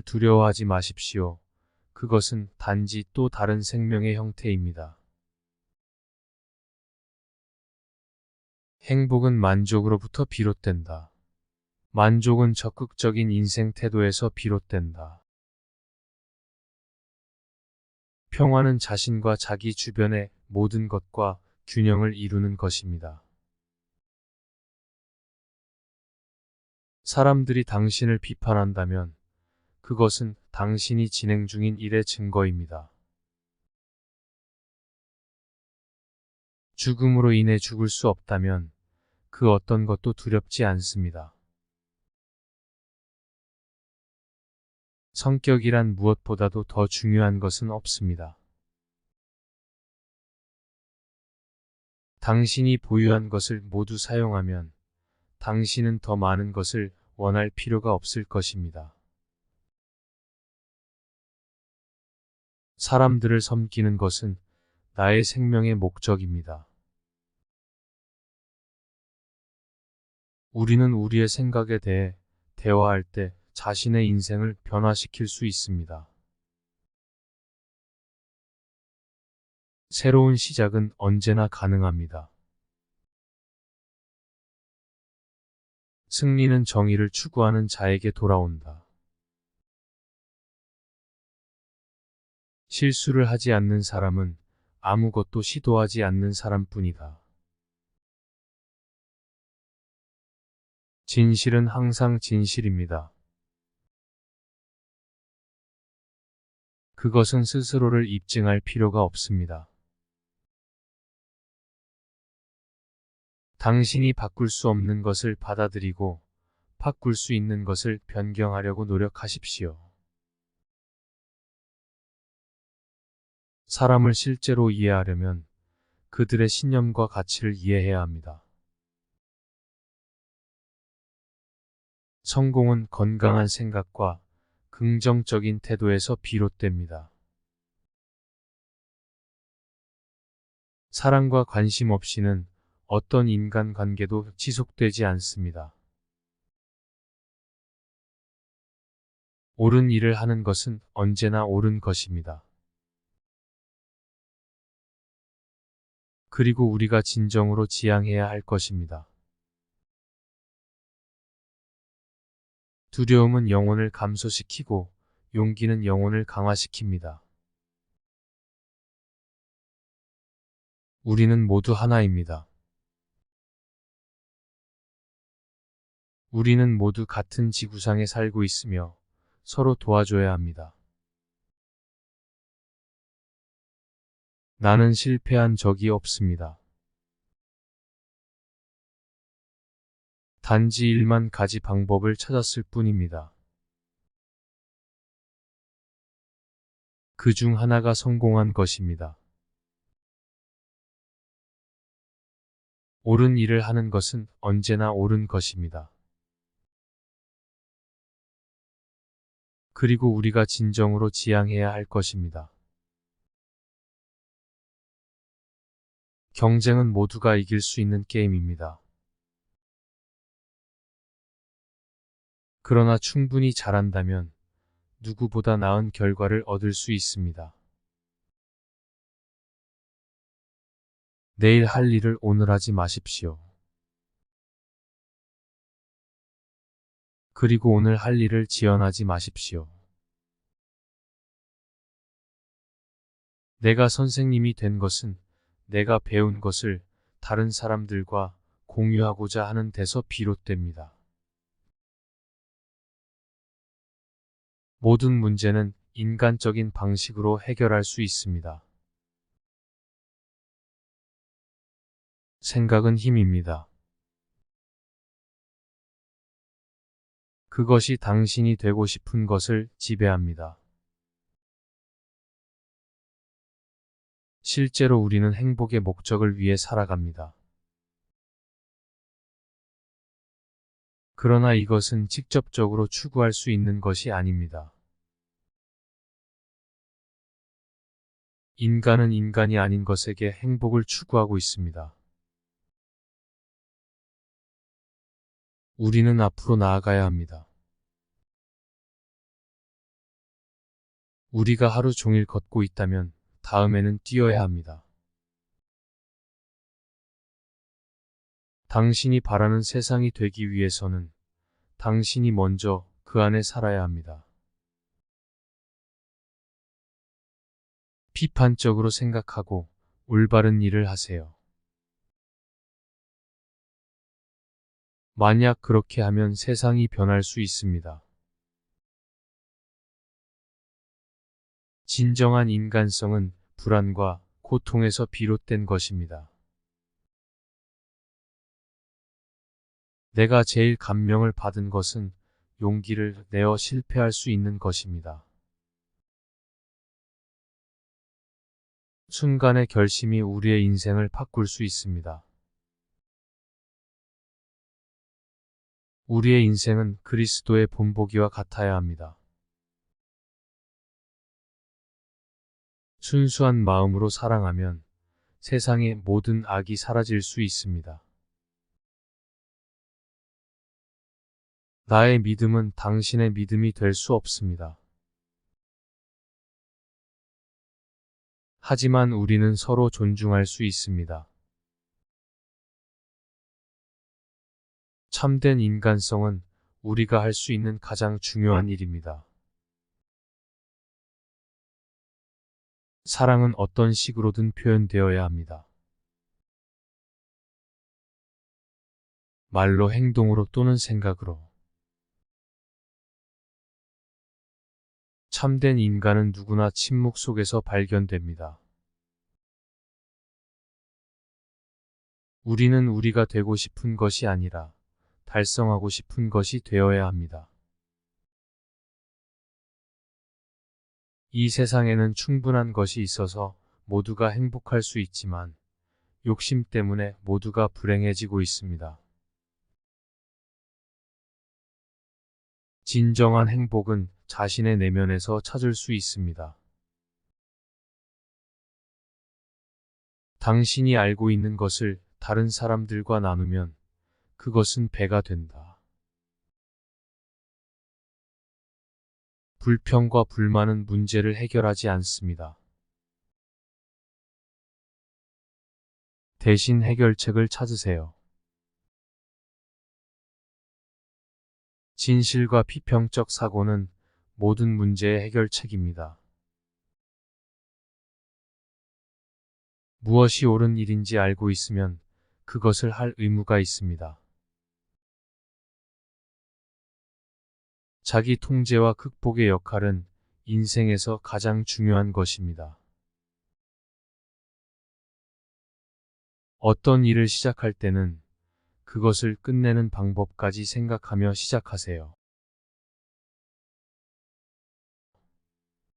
두려워하지 마십시오. 그것은 단지 또 다른 생명의 형태입니다. 행복은 만족으로부터 비롯된다. 만족은 적극적인 인생 태도에서 비롯된다. 평화는 자신과 자기 주변의 모든 것과 균형을 이루는 것입니다. 사람들이 당신을 비판한다면 그것은 당신이 진행 중인 일의 증거입니다. 죽음으로 인해 죽을 수 없다면 그 어떤 것도 두렵지 않습니다. 성격이란 무엇보다도 더 중요한 것은 없습니다. 당신이 보유한 것을 모두 사용하면 당신은 더 많은 것을 원할 필요가 없을 것입니다. 사람들을 섬기는 것은 나의 생명의 목적입니다. 우리는 우리의 생각에 대해 대화할 때 자신의 인생을 변화시킬 수 있습니다. 새로운 시작은 언제나 가능합니다. 승리는 정의를 추구하는 자에게 돌아온다. 실수를 하지 않는 사람은 아무것도 시도하지 않는 사람뿐이다. 진실은 항상 진실입니다. 그것은 스스로를 입증할 필요가 없습니다. 당신이 바꿀 수 없는 것을 받아들이고 바꿀 수 있는 것을 변경하려고 노력하십시오. 사람을 실제로 이해하려면 그들의 신념과 가치를 이해해야 합니다. 성공은 건강한 생각과 긍정적인 태도에서 비롯됩니다. 사랑과 관심 없이는 어떤 인간관계도 지속되지 않습니다. 옳은 일을 하는 것은 언제나 옳은 것입니다. 그리고 우리가 진정으로 지향해야 할 것입니다. 두려움은 영혼을 감소시키고 용기는 영혼을 강화시킵니다. 우리는 모두 하나입니다. 우리는 모두 같은 지구상에 살고 있으며 서로 도와줘야 합니다. 나는 실패한 적이 없습니다. 단지 1만 가지 방법을 찾았을 뿐입니다. 그 중 하나가 성공한 것입니다. 옳은 일을 하는 것은 언제나 옳은 것입니다. 그리고 우리가 진정으로 지향해야 할 것입니다. 경쟁은 모두가 이길 수 있는 게임입니다. 그러나 충분히 잘한다면 누구보다 나은 결과를 얻을 수 있습니다. 내일 할 일을 오늘 하지 마십시오. 그리고 오늘 할 일을 지연하지 마십시오. 내가 선생님이 된 것은 내가 배운 것을 다른 사람들과 공유하고자 하는 데서 비롯됩니다. 모든 문제는 인간적인 방식으로 해결할 수 있습니다. 생각은 힘입니다. 그것이 당신이 되고 싶은 것을 지배합니다. 실제로 우리는 행복의 목적을 위해 살아갑니다. 그러나 이것은 직접적으로 추구할 수 있는 것이 아닙니다. 인간은 인간이 아닌 것에게 행복을 추구하고 있습니다. 우리는 앞으로 나아가야 합니다. 우리가 하루 종일 걷고 있다면 다음에는 뛰어야 합니다. 당신이 바라는 세상이 되기 위해서는 당신이 먼저 그 안에 살아야 합니다. 비판적으로 생각하고 올바른 일을 하세요. 만약 그렇게 하면 세상이 변할 수 있습니다. 진정한 인간성은 불안과 고통에서 비롯된 것입니다. 내가 제일 감명을 받은 것은 용기를 내어 실패할 수 있는 것입니다. 순간의 결심이 우리의 인생을 바꿀 수 있습니다. 우리의 인생은 그리스도의 본보기와 같아야 합니다. 순수한 마음으로 사랑하면 세상의 모든 악이 사라질 수 있습니다. 나의 믿음은 당신의 믿음이 될 수 없습니다. 하지만 우리는 서로 존중할 수 있습니다. 참된 인간성은 우리가 할 수 있는 가장 중요한 일입니다. 사랑은 어떤 식으로든 표현되어야 합니다. 말로, 행동으로 또는 생각으로. 참된 인간은 누구나 침묵 속에서 발견됩니다. 우리는 우리가 되고 싶은 것이 아니라 달성하고 싶은 것이 되어야 합니다. 이 세상에는 충분한 것이 있어서 모두가 행복할 수 있지만 욕심 때문에 모두가 불행해지고 있습니다. 진정한 행복은 자신의 내면에서 찾을 수 있습니다. 당신이 알고 있는 것을 다른 사람들과 나누면 그것은 배가 된다. 불평과 불만은 문제를 해결하지 않습니다. 대신 해결책을 찾으세요. 진실과 비평적 사고는 모든 문제의 해결책입니다. 무엇이 옳은 일인지 알고 있으면 그것을 할 의무가 있습니다. 자기 통제와 극복의 역할은 인생에서 가장 중요한 것입니다. 어떤 일을 시작할 때는 그것을 끝내는 방법까지 생각하며 시작하세요.